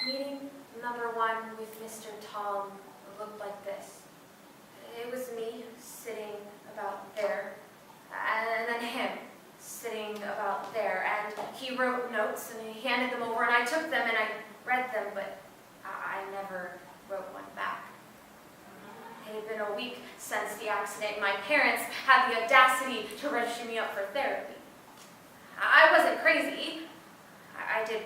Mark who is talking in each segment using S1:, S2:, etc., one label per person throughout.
S1: Meeting number 1 with Mr. Tom looked like this. It was me sitting about there, and then him sitting about there, and he wrote notes and he handed them over, and I took them and I read them, but I never wrote one back. It had been a week since the accident, and my parents had the audacity to register me up for therapy. I wasn't crazy. I did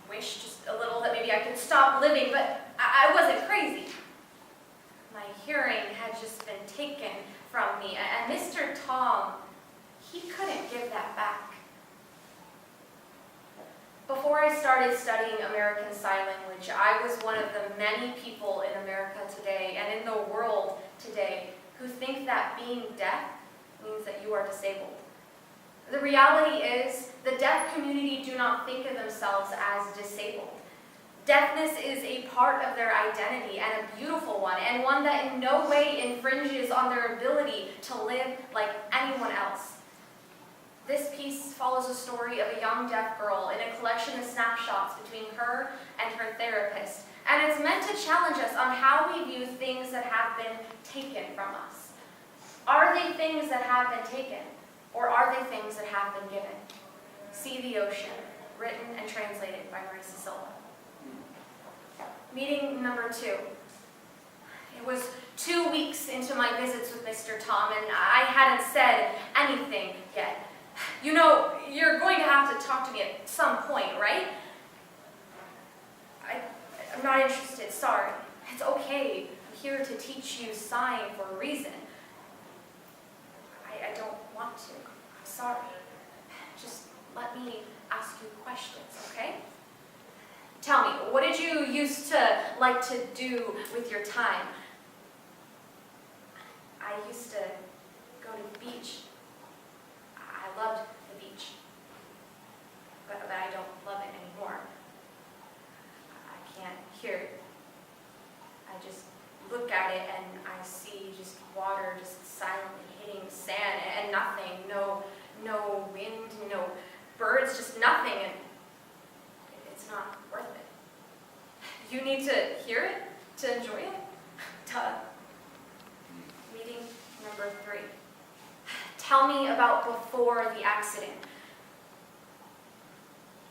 S1: wish just a little that maybe I could stop living, but I wasn't crazy. My hearing had just been taken from me, and Mr. Tom, he couldn't give that back. Before I started studying American Sign Language, I was one of the many people in America today and in the world today who think that being deaf means that you are disabled. The reality is, the deaf community do not think of themselves as disabled. Deafness is a part of their identity, and a beautiful one, and one that in no way infringes on their ability to live like anyone else. This piece follows a story of a young deaf girl in a collection of snapshots between her and her therapist, and it's meant to challenge us on how we view things that have been taken from us. Are they things that have been taken? Or are they things that have been given? See the Ocean, written and translated by Marisa Silva. Meeting number 2. It was 2 weeks into my visits with Mr. Tom, and I hadn't said anything yet. You know, you're going to have to talk to me at some point, right? I'm not interested, sorry. It's okay. I'm here to teach you sign for a reason. I don't want to. I'm sorry. Just let me ask you questions, okay? Tell me, what did you used to like to do with your time? I used to go to the beach. I loved the beach. But I don't love it anymore. I can't hear it. I just look at it and I see just water just silently hitting the sand and nothing, no wind, no birds, just nothing, and it's not worth it. You need to hear it to enjoy it? Duh. Meeting number 3. Tell me about before the accident.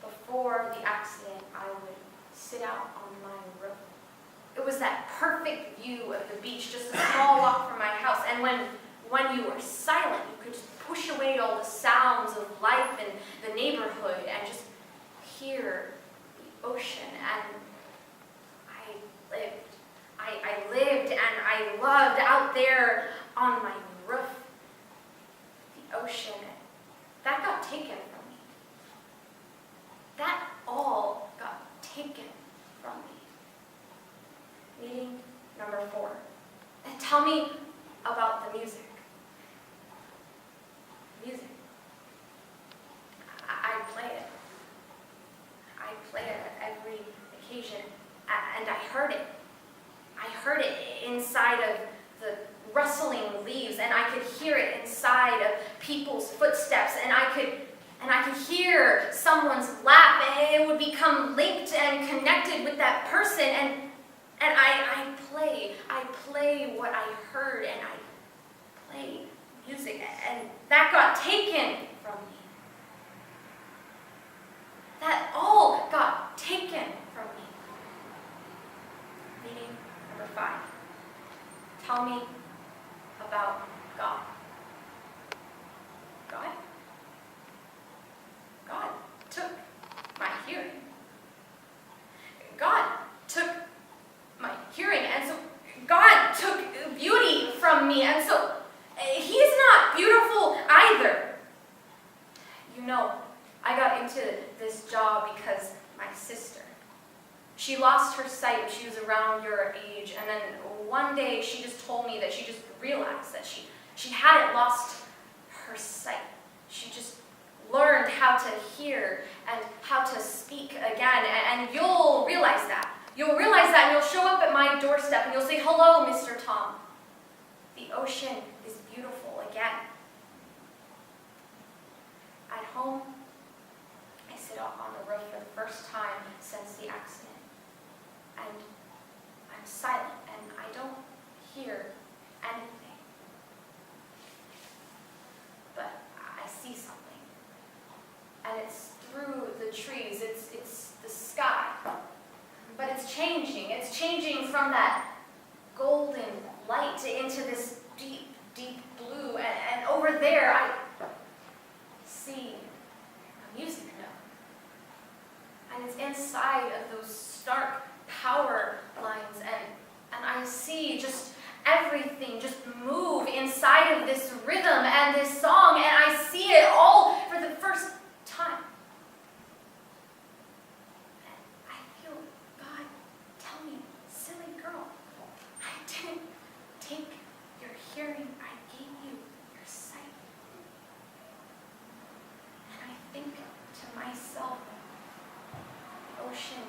S1: Before the accident, I would sit out on my roof. It was that perfect view of the beach, just a small walk from my house. And when you were silent, you could just push away all the sounds of life in the neighborhood and just hear the ocean. And I lived and I loved out there on my roof. The ocean, that got taken from me. That all got taken from me. Meeting number 4. And tell me about the music. Music. I play it. I play it at every occasion, and I heard it. I heard it inside of the rustling leaves, and I could hear it inside of people's footsteps, and I could hear someone's laugh, and it would become linked and connected with that person, and I play what I heard, and I play music, and that got taken from me. That all got taken from me. Meeting number 5. Tell me about God. God? God took my hearing. God took my hearing, and so God took beauty from me, and so He's not beautiful either. You know, I got into this job because my sister, she lost her sight when she was around your age, and then one day she just told me that she just realized that she hadn't lost her sight. She just learned how to hear and how to speak again, and you'll realize that. You'll realize that, and you'll show up at my doorstep, and you'll say, "Hello, Mr. Tom. The ocean is beautiful again." At home, I sit out on the roof for the first time since the accident. silent and I don't hear anything. But I see something. And it's through the trees. It's the sky. But it's changing. It's changing from that golden light into this deep, deep blue. And over there, I see a music note. And it's inside of those stark power lines. And I see just everything just move inside of this rhythm and this song. And I see it all for the first time. And I feel God tell me, silly girl, I didn't take your hearing, I gave you your sight. And I think to myself, the ocean